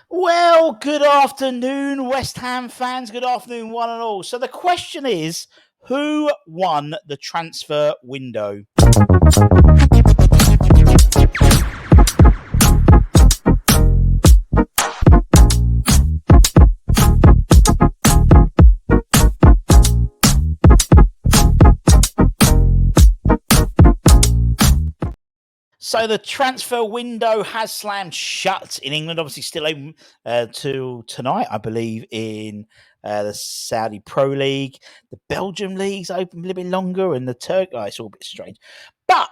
Well, good afternoon, West Ham fans. Good afternoon, one and all. So the question is, who won the transfer window? So the transfer window has slammed shut in England. Obviously, still open till tonight, I believe, in the Saudi Pro League. The Belgium league's open a little bit longer, and the Turk. Oh, it's all a bit strange, but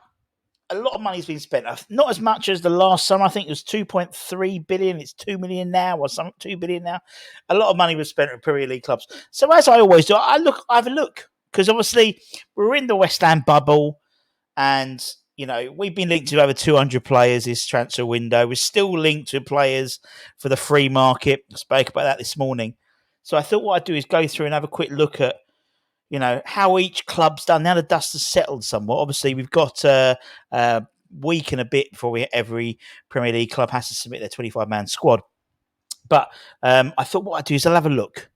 a lot of money's been spent. Not as much as the last summer. I think it was 2.3 billion. It's 2 million now, or some 2 billion now. A lot of money was spent at Premier League clubs. So as I always do, I have a look because obviously we're in the West Ham bubble, and we've been linked to over 200 players this transfer window. We're still linked to players for the free market. I spoke about that this morning. So I thought what I'd do is go through and have a quick look at how each club's done. Now the dust has settled somewhat. Obviously, we've got a week and a bit before every Premier League club has to submit their 25-man squad. But I thought what I'd do is I'll have a look.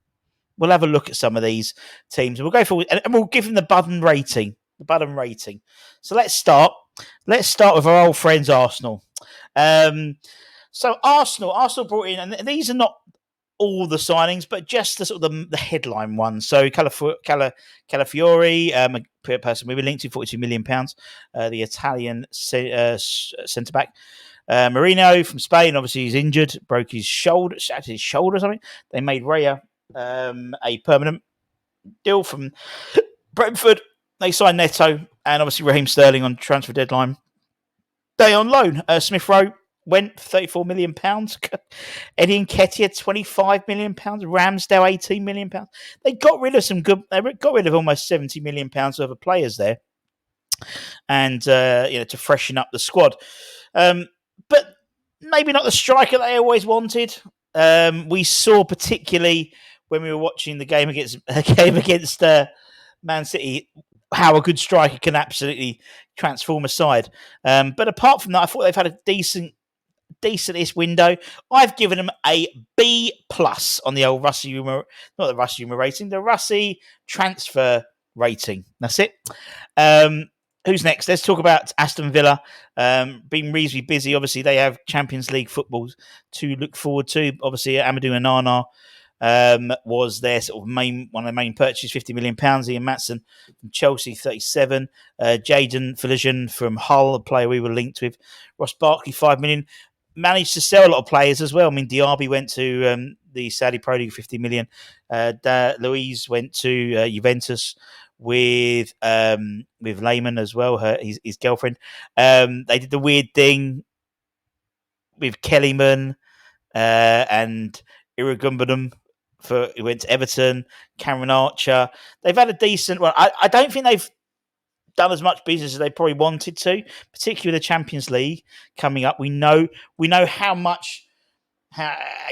We'll have a look at some of these teams. We'll go forward and we'll give them the Budden rating. The Budden rating. So let's start. Let's start with our old friends Arsenal. So Arsenal brought in, and these are not all the signings, but just the sort of the headline ones. So Calafiori, a person we were linked to, £42 million, the Italian centre back. Marino from Spain, obviously he's injured, broke his shoulder, shattered his shoulder or something. They made Raya a permanent deal from Brentford. They signed Neto and obviously Raheem Sterling on transfer deadline day on loan. Smith Rowe went for £34 million. Eddie Nketiah, £25 million. Ramsdale, £18 million. They got rid of they got rid of almost £70 million worth of players there, and to freshen up the squad. But maybe not the striker they always wanted. We saw particularly when we were watching the game against Man City how a good striker can absolutely transform a side. But apart from that, I thought they've had a decent window. I've given them a B plus on the old Rusty Rumour, not the Rusty Rumour rating, the Rusty transfer rating. That's it. Who's next? Let's talk about Aston Villa. Been reasonably busy. Obviously, they have Champions League football to look forward to. Obviously, Amadou Onana was their sort of one of the main purchases, £50 million. Ian Matson from Chelsea, 37. Jadon Philogene from Hull, a player we were linked with. Ross Barkley, £5 million. Managed to sell a lot of players as well. I mean, Diaby went to the Saudi Pro League, £50 million. Louise went to Juventus with Lehman as well, his girlfriend. They did the weird thing with Kellyman and Irigumbadum. He went to Everton. Cameron Archer. They've had a decent run. I don't think they've done as much business as they probably wanted to, particularly the Champions League coming up. We know how much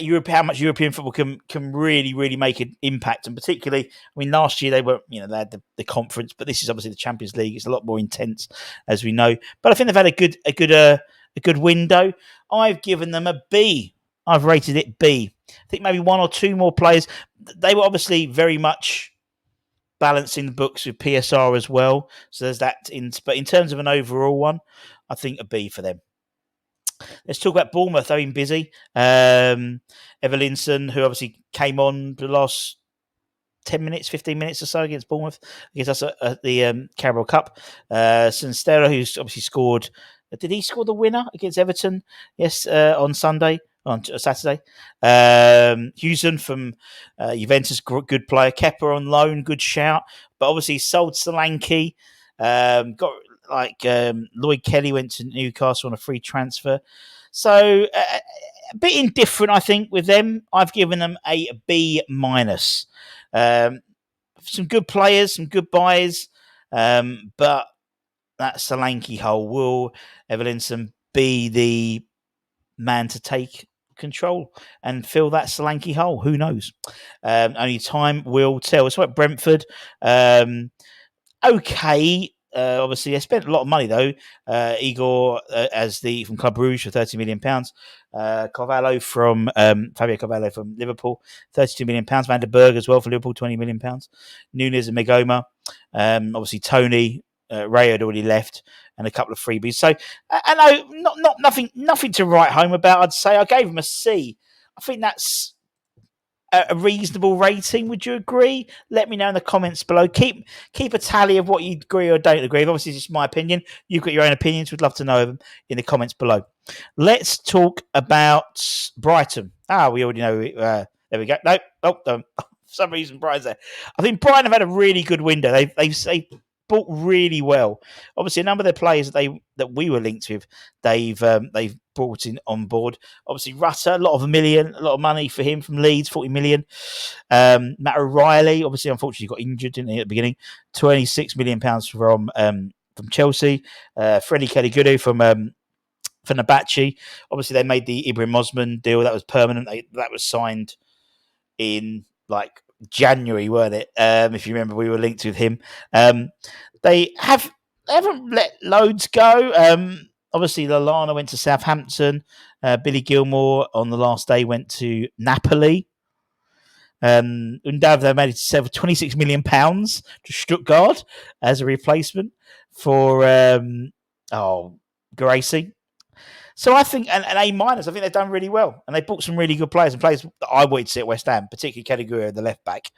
European football can really make an impact, and particularly, I mean, last year they had the conference, but this is obviously the Champions League. It's a lot more intense, as we know. But I think they've had a good window. I've given them a B. I've rated it B. I think maybe one or two more players. They were obviously very much balancing the books with PSR as well. So there's that. But in terms of an overall one, I think a B for them. Let's talk about Bournemouth. They've been busy. Evelinson, who obviously came on the last 10 minutes, 15 minutes or so against Bournemouth, against us at the Carabao Cup. Sinstera, who's obviously scored. Did he score the winner against Everton? Yes, on Saturday. Hewson from Juventus, good player. Kepa on loan, good shout. But obviously sold Solanke. Lloyd Kelly went to Newcastle on a free transfer. So a bit indifferent, I think, with them. I've given them a B minus. Some good players, some good buys, but that Solanke hole, will Evelinson be the man to take control and fill that Solanke hole? Who knows? Only time will tell. It's like Brentford. Okay. Obviously, they spent a lot of money though. Igor from Club Brugge for £30 million. Carvalho from Fabio Carvalho from Liverpool, £32 million. Van der Berg as well for Liverpool, £20 million. Nunes and Megoma. Obviously, Tony Ray had already left, and a couple of freebies. So I know not nothing to write home about. I'd say I gave him a C. I think that's a reasonable rating. Would you agree? Let me know in the comments below. Keep a tally of what you agree or don't agree. Obviously, it's just my opinion. You've got your own opinions. We'd love to know them in the comments below. Let's talk about Brighton. We already know. There we go. No, for some reason Brighton's there. I think Brighton have had a really good window. They bought really well. Obviously, a number of their players that we were linked with, they've brought in on board. Obviously, Rutter, a lot of money for him from Leeds, 40 million. Matt O'Reilly, obviously, unfortunately, got injured, didn't he, at the beginning? £26 million from Chelsea. Freddie Kelly-Goodou from Fenerbahce. Obviously, they made the Ibrahim Osman deal. That was permanent. That was signed in like January, weren't it? If you remember, we were linked with him. They haven't let loads go. Obviously, Lallana went to Southampton. Billy Gilmore on the last day went to Napoli. Undav, they managed to sell for £26 million to Stuttgart as a replacement for Gracie. So I think an A-. I think they've done really well. And they bought some really good players and players that I wanted to see at West Ham, particularly Kelly the left back.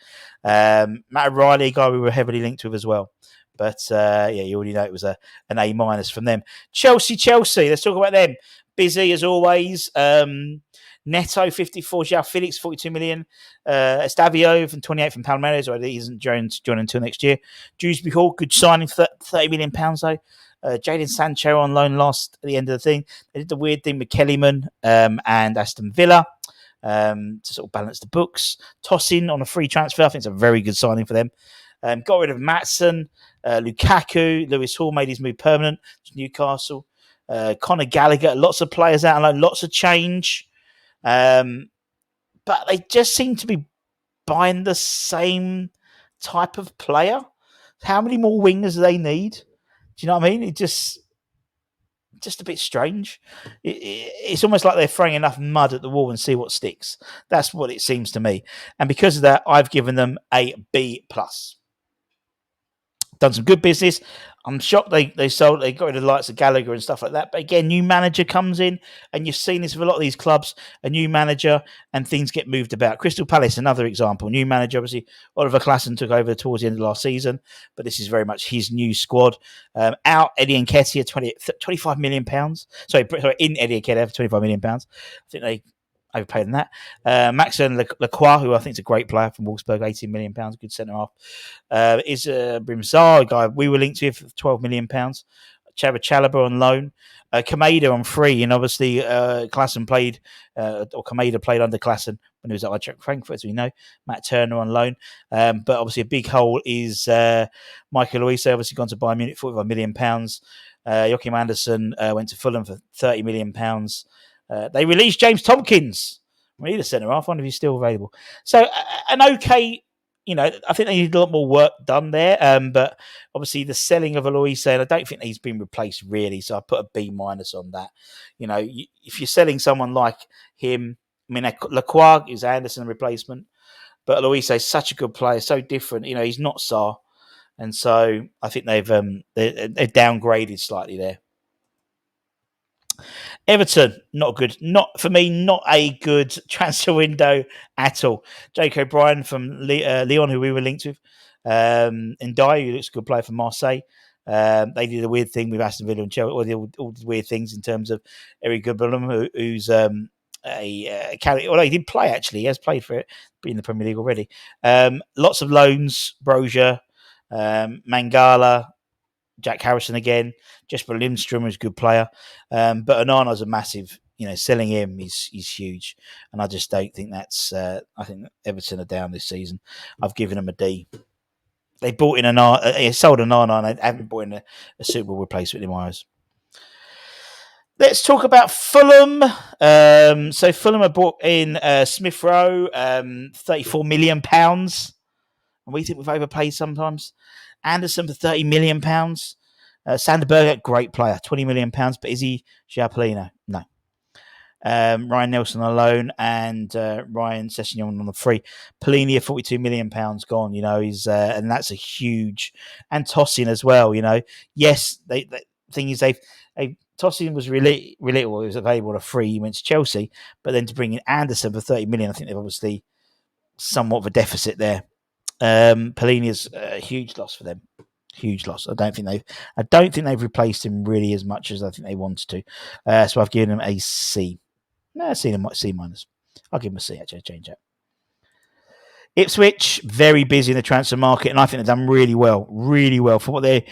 Matt O'Reilly, guy we were heavily linked with as well. But you already know it was an A- from them. Chelsea. Let's talk about them. Busy as always. Neto, 54. João Felix, 42 million. Estavio from 28 from Palmeiras. Or he isn't joining until next year. Dewsbury Hall, good signing, £30 million though. Jadon Sancho on loan last at the end of the thing. They did the weird thing with Kellyman and Aston Villa to sort of balance the books. Tosin on a free transfer. I think it's a very good signing for them. Got rid of Maatsen, Lukaku. Lewis Hall made his move permanent to Newcastle. Conor Gallagher. Lots of players out on loan. Lots of change. But they just seem to be buying the same type of player. How many more wingers do they need? Do you know what I mean? It just a bit strange. It's almost like they're throwing enough mud at the wall and see what sticks. That's what it seems to me. And because of that, I've given them a B+. Done some good business. I'm shocked they got rid of the likes of Gallagher and stuff like that. But again, new manager comes in, and you've seen this with a lot of these clubs, a new manager, and things get moved about. Crystal Palace, another example. New manager, obviously, Oliver Klassen took over towards the end of last season, but this is very much his new squad. Out Eddie Nketiah, £25 million. Sorry, in Eddie Nketiah for £25 million. I think they overpaid than that. Maxen Lacroix, who I think is a great player from Wolfsburg, £18 million, good centre half. Is Brimsar, a guy we were linked with, £12 million. Chaba Chalobah on loan. Kameda on free, and obviously Klassen played, or Kameda played under Klassen when he was at Eintracht Frankfurt, as we know. Matt Turner on loan. But obviously a big hole is Michael Olise, obviously gone to Bayern Munich, £45 million. Joachim Andersen went to Fulham for £30 million. They released James Tompkins. We need a centre half. I wonder if he's still available. So an okay, I think they need a lot more work done there. But obviously the selling of Aloise, and I don't think he's been replaced really. So I put a B- on that. If you're selling someone like him, I mean, Lacroix is Anderson replacement, but Aloise is such a good player, so different. He's not Sarr, and so I think they've downgraded slightly there. Everton, not good. Not for me, not a good transfer window at all. Jake O'Brien from Lyon, who we were linked with. Ndiaye, who looks a good player for Marseille. They did a weird thing with Aston Villa and Chelsea, all the weird things in terms of Eric Goodballum, who's although he did play actually. He has played for it, in the Premier League already. Lots of loans, Brozier, Mangala, Jack Harrison again. Jesper Lindstrom is a good player. But Onana's a massive, selling him is huge. And I just don't think that's, I think Everton are down this season. I've given them a D. They bought in sold Onana, and they haven't bought in a suitable replacement in my eyes. Let's talk about Fulham. So Fulham have bought in Smith Rowe, £34 million. And we think we've overpaid sometimes. Anderson for £30 million. Sanderberger, great player, £20 million, but is he Giapolino? No. Ryan Nelson on loan and Ryan Sessegnon on the free. Polini at £42 million gone. He's and that's a huge, and Tosin as well. Yes, the thing is they Tosin was relatable. He was available on a free. He went to Chelsea, but then to bring in Anderson for 30 million, I think they've obviously somewhat of a deficit there. Polini is a huge loss for them. Huge loss. I don't think they've replaced him really as much as I think they wanted to. So I've given him a C. No, C minus. I'll give him a C. Actually, change that. Ipswich, very busy in the transfer market, and I think they've done really well for what their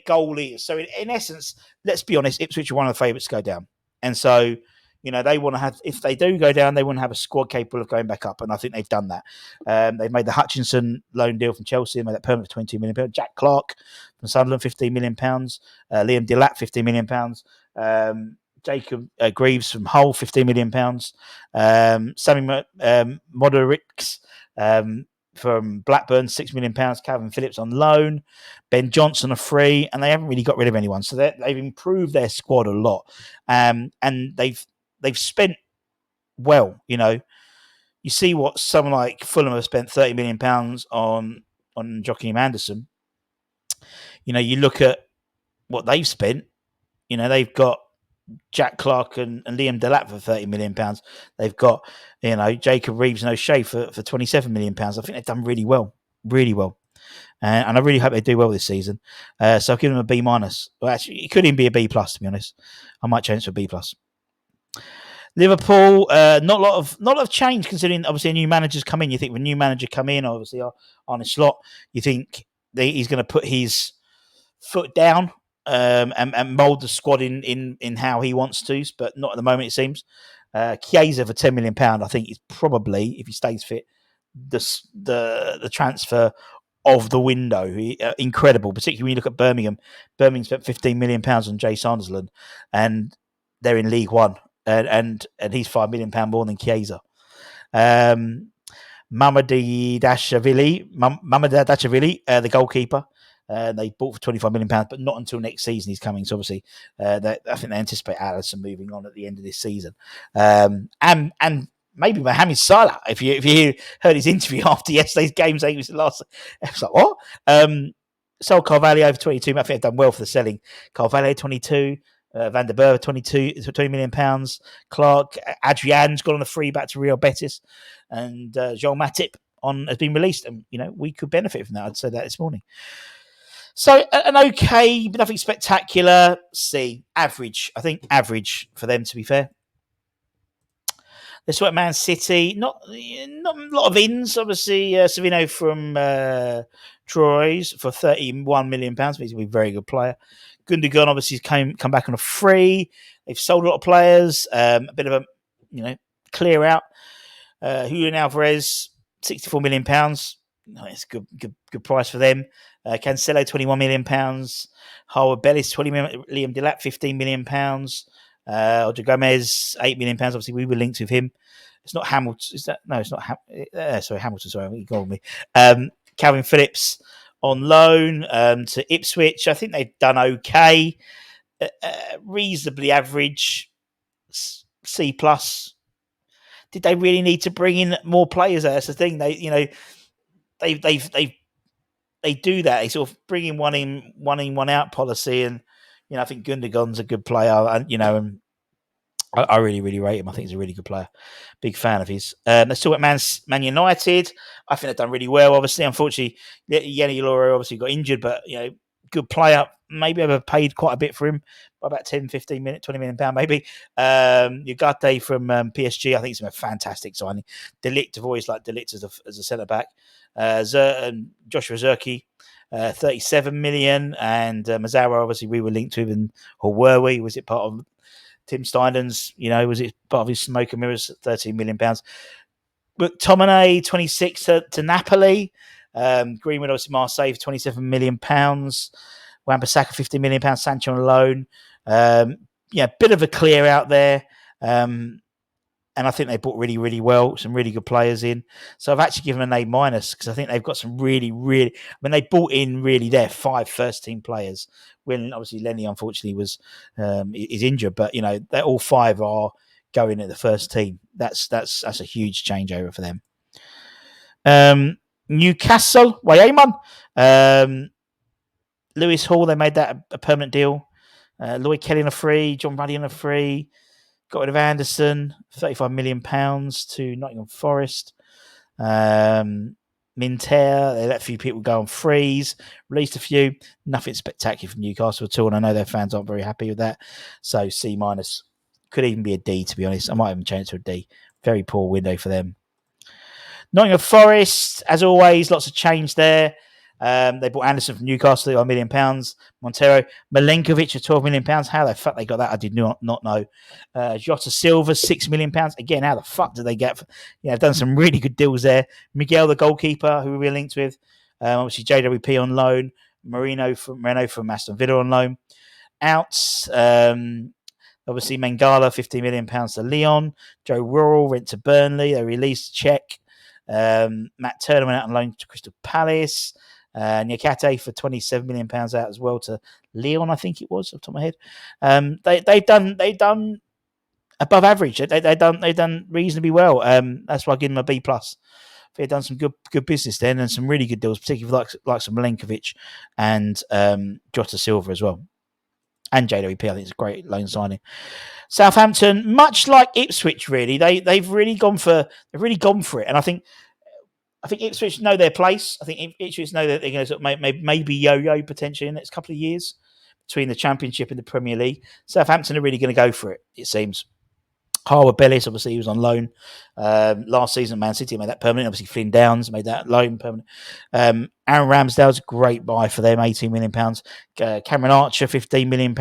goal is. So in essence, let's be honest, Ipswich are one of the favourites to go down, and so they want to have, if they do go down, they want to have a squad capable of going back up, and I think they've done that. They've made the Hutchinson loan deal from Chelsea, made that permanent for £22 million. Jack Clark from Sunderland, £15 million. Liam Delap, £15 million. Jacob Greaves from Hull, £15 million. Sammy Modericks from Blackburn, £6 million. Calvin Phillips on loan. Ben Johnson a free, and they haven't really got rid of anyone. So they've improved their squad a lot, and they've spent well. You see what someone like Fulham have spent £30 million on Joachim Anderson. You look at what they've spent. They've got Jack Clark and Liam Delap for £30 million. They've got, Jacob Reeves and O'Shea for £27 million. I think they've done really well. And I really hope they do well this season. So I'll give them a B minus. Well, actually, it could even be a B plus, to be honest. I might change to a B plus. Liverpool, not a lot of change considering obviously a new manager's come in. You think when a new manager come in, obviously on a slot, you think he's going to put his foot down and mould the squad in how he wants to, but not at the moment, it seems. Chiesa for £10 million, I think, is probably, if he stays fit, the transfer of the window. Incredible, particularly when you look at Birmingham. Birmingham spent £15 million on Jay Sanderland, and they're in League One, and he's £5 million more than Chiesa. Mamadou Dashvili, the goalkeeper. They bought for £25 million, but not until next season he's coming. So obviously, I think they anticipate Alisson moving on at the end of this season. And maybe Mohamed Salah, if you heard his interview after yesterday's game, saying it was the last. I was like, what? Sold Carvalho for 22. I think they've done well for the selling. Carvalho 22. Van der Berg, £20 million. Clark, Adrian's gone on a free back to Real Betis, and Joel Matip has been released, and we could benefit from that. I'd say that this morning. So an okay, but nothing spectacular. C, average. I think average for them, to be fair. Let's look at Man City. Not a lot of ins. Obviously, Savino from Troyes for £31 million. He's a very good player. Gundogan obviously come back on a free. They've sold a lot of players. A bit of a clear out. Julian Alvarez, £64 million. It's a good price for them. Cancelo, £21 million. Harwood Bellis, $20 million. Liam Delap, £15 million. Ojo Gomez, £8 million. Obviously, we were linked with him. It's not Hamilton. Is that? No, it's not. Sorry, Hamilton. Sorry, you got me. Calvin Phillips on loan to Ipswich. I think they've done okay. Reasonably average. C plus. Did they really need to bring in more players? That's the thing. They do that. They sort of bring in one in, one out policy, and I think Gundogan's a good player, and I really, really rate him. I think he's a really good player. Big fan of his. Let's talk about Man United. I think they've done really well. Obviously, unfortunately, Yenny Laura obviously got injured, but good player. Maybe overpaid quite a bit for him, by about 10, 15 minutes, £20 million maybe. Ugarte from PSG, I think he's a fantastic signing. Delict, I've always liked Delict as a centre back. And Joshua Zirkzee, 37 million, and Mazzara, obviously we were linked to him, or were we? Was it part of Tim Steinen's? Was it part of his smoke and mirrors? £13 million. But McTominay, 26 to Napoli. Greenwood, obviously Marseille for £27 million. Wan-Bissaka, £15 million. Sancho on loan. Bit of a clear out there. and I think they bought really, really well, some really good players in. So I've actually given them an A minus because I think they've got some really, really. I mean, they bought in really their 5 first team players. When obviously Lenny unfortunately was is injured, but they all 5 are going at the first team. That's a huge changeover for them. Newcastle, Wayaman, Lewis Hall. They made that a permanent deal. Lloyd Kelly on a free, John Ruddy on a free. Got rid of Anderson, £35 million to Nottingham Forest. Minter, they let a few people go on frees, released a few. Nothing spectacular from Newcastle at all, and I know their fans aren't very happy with that. So C minus, could even be a D, to be honest. I might even change it to a D. Very poor window for them. Nottingham Forest, as always, lots of change there. They bought Anderson from Newcastle, £1 million. Montero, Milenkovic for £12 million. How the fuck they got that, I did not know. Jota Silva, £6 million. Again, how the fuck did they get? Done some really good deals there. Miguel, the goalkeeper, who we're linked with. Obviously, JWP on loan. Moreno from Aston Villa on loan. Outs. Obviously, Mangala, £15 million to Lyon. Joe Worrell went to Burnley. They released Czech. Matt Turner went out on loan to Crystal Palace. Nyakate for £27 million out as well to Lyon, I think it was, off the top of my head. They've done above average. They've done reasonably well. That's why I give them a B plus. They've done some good business then and some really good deals, particularly like some Milenkovic and Jota Silva as well. And JWP, I think it's a great loan signing. Southampton, much like Ipswich, really, they've really gone for it, and I think Ipswich know their place. I think Ipswich know that they're going to sort of maybe yo-yo potentially in the next couple of years between the Championship and the Premier League. Southampton are really going to go for it, it seems. Harwood Bellis, obviously, he was on loan last season at Man City, made that permanent. Obviously, Flynn Downs made that loan permanent. Aaron Ramsdale's a great buy for them, £18 million. Cameron Archer, £15 million.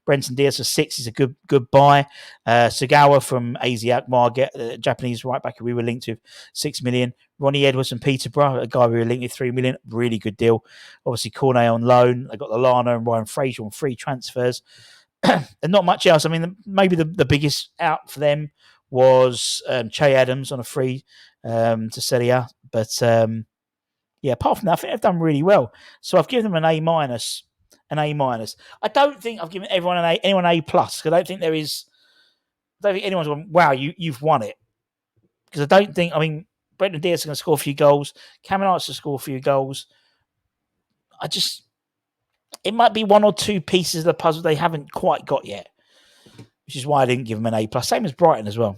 Brenton Diaz for 6 is a good buy. Sagawa from AZ Alkmaar, Japanese right back who we were linked with, £6 million. Ronnie Edwards from Peterborough, a guy we were linked with, £3 million. Really good deal. Obviously, Cornet on loan. They got Lallana and Ryan Fraser on free transfers. And not much else. I mean, maybe the biggest out for them was Che Adams on a free to Serie A. But apart from that, I think they've done really well. So I've given them an A minus. I don't think I've given anyone an A plus. I don't think anyone's gone, wow, you've won it. Because I don't think, Brenton Diaz is going to score a few goals. Cameron Archer score a few goals. It might be one or two pieces of the puzzle they haven't quite got yet, which is why I didn't give them an A plus. Same as Brighton as well.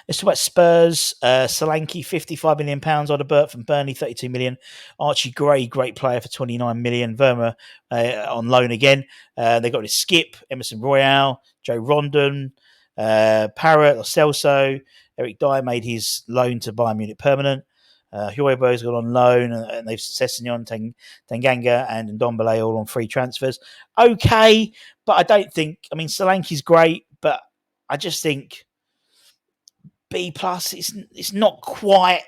Let's talk about Spurs. Solanke, £55 million. Odebert from Burnley, £32 million. Archie Gray, great player for £29 million. Verma on loan again. They got his Skip, Emerson Royale, Joe Rondon, Parrott, Lo Celso. Eric Dyer made his loan to Bayern Munich permanent. Hueybo's got on loan, and they've Sessegnon, Tanganga, and Ndombele all on free transfers. Okay, but I don't think. Solanke's great, but I just think B plus. It's not quite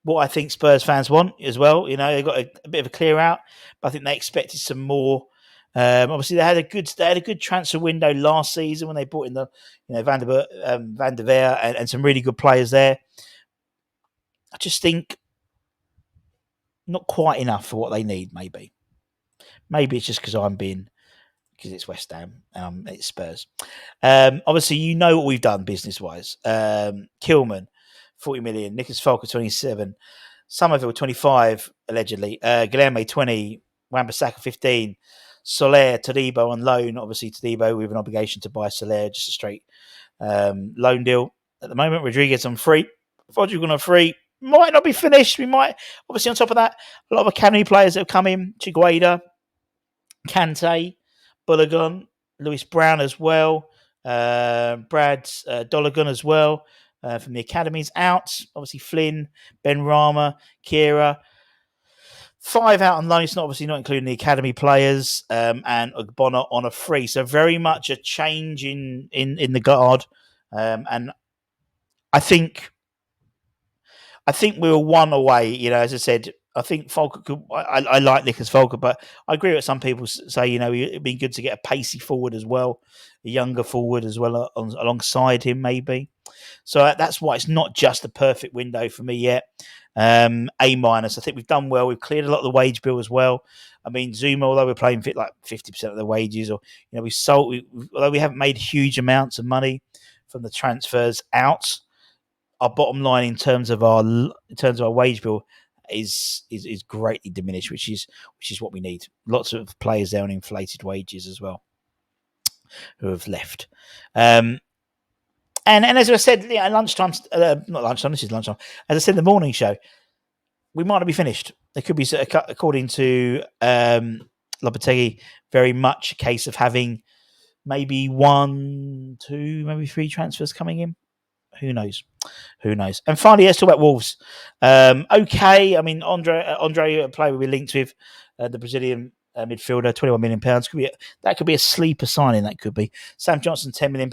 what I think Spurs fans want as well. They got a bit of a clear out, but I think they expected some more. Obviously, they had a good transfer window last season when they brought in the Van der Veer and some really good players there. I just think not quite enough for what they need, maybe. Maybe it's just because it's West Ham, it's Spurs. Obviously, what we've done business-wise. Kilman, 40 million. Nicholas Falker, 27. Somerville, 25, allegedly. Guilherme, 20. Wan-Bissaka, 15. Soler, Todibo on loan. Obviously, Todibo, we have an obligation to buy Soler, just a straight loan deal. At the moment, Rodriguez on free. Rodriguez on free. Might not be finished. We might, obviously, on top of that, a lot of academy players that have come in. Chigueda, Kante, Bullogan, Lewis Brown as well. Brad Dolligan as well from the academies out. Obviously, Flynn, Ben Rama, Kira. 5 out on loan. It's not including the academy players, and Ogbonna on a free. So very much a change in the guard. And I think we were one away. As I said, I think Falkert could. I like Nicholas Falkert, but I agree with some people say, it'd be good to get a pacey forward as well, a younger forward as well alongside him, maybe. So that's why it's not just a perfect window for me yet. A minus. I think we've done well. We've cleared a lot of the wage bill as well. I mean, Zuma, although we're playing fit like 50% of the wages, or we sold. Although we haven't made huge amounts of money from the transfers out, our bottom line in terms of our wage bill is greatly diminished, which is what we need. Lots of players there on inflated wages as well who have left. And as I said, lunchtime, not lunchtime. This is lunchtime. As I said, the morning show, we might not be finished. There could be, according to Lopetegui, very much a case of having maybe 1, 2, maybe 3 transfers coming in. Who knows? And finally, let's talk about Wolves. Okay, I mean, Andre, a player we're linked with, the Brazilian midfielder, £21 million. That could be a sleeper signing. That could be Sam Johnson, £10 million.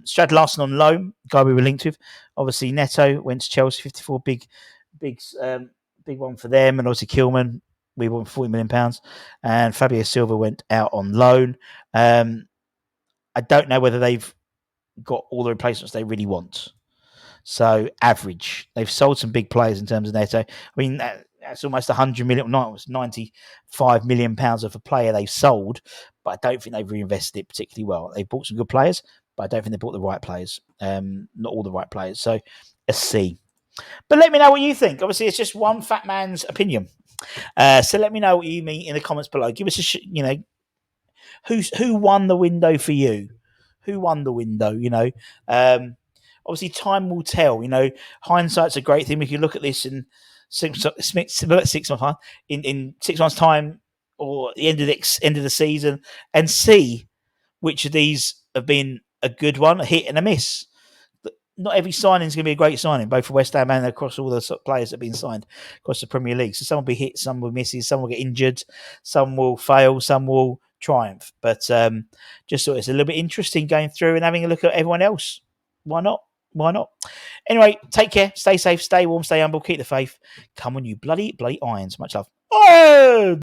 Strad Larson on loan, guy we were linked with. Obviously, Neto went to Chelsea, 54, big one for them, and obviously Kilman, we won £40 million, and Fabio Silva went out on loan. I don't know whether they've got all the replacements they really want. So average. They've sold some big players in terms of Neto. I mean, that's almost 100 million. No, it was 95 million pounds of a player they've sold, but I don't think they've reinvested it particularly well. They've bought some good players, but I don't think they bought the right players. Not all the right players. So a C. But let me know what you think. Obviously, it's just one fat man's opinion. So let me know what you mean in the comments below. Give us who won the window for you? Who won the window? Obviously, time will tell. Hindsight's a great thing. We can look at this in 6 months' time, in 6 months' time, or the end of the season, and see which of these have been a good one, a hit and a miss. Not every signing is going to be a great signing, both for West Ham and across all the players that have been signed across the Premier League. So some will be hit, some will misses, some will get injured, some will fail, some will triumph. But just thought it's a little bit interesting going through and having a look at everyone else. Why not? Anyway, take care, stay safe, stay warm, stay humble, keep the faith. Come on, you bloody irons. Much love. Oh!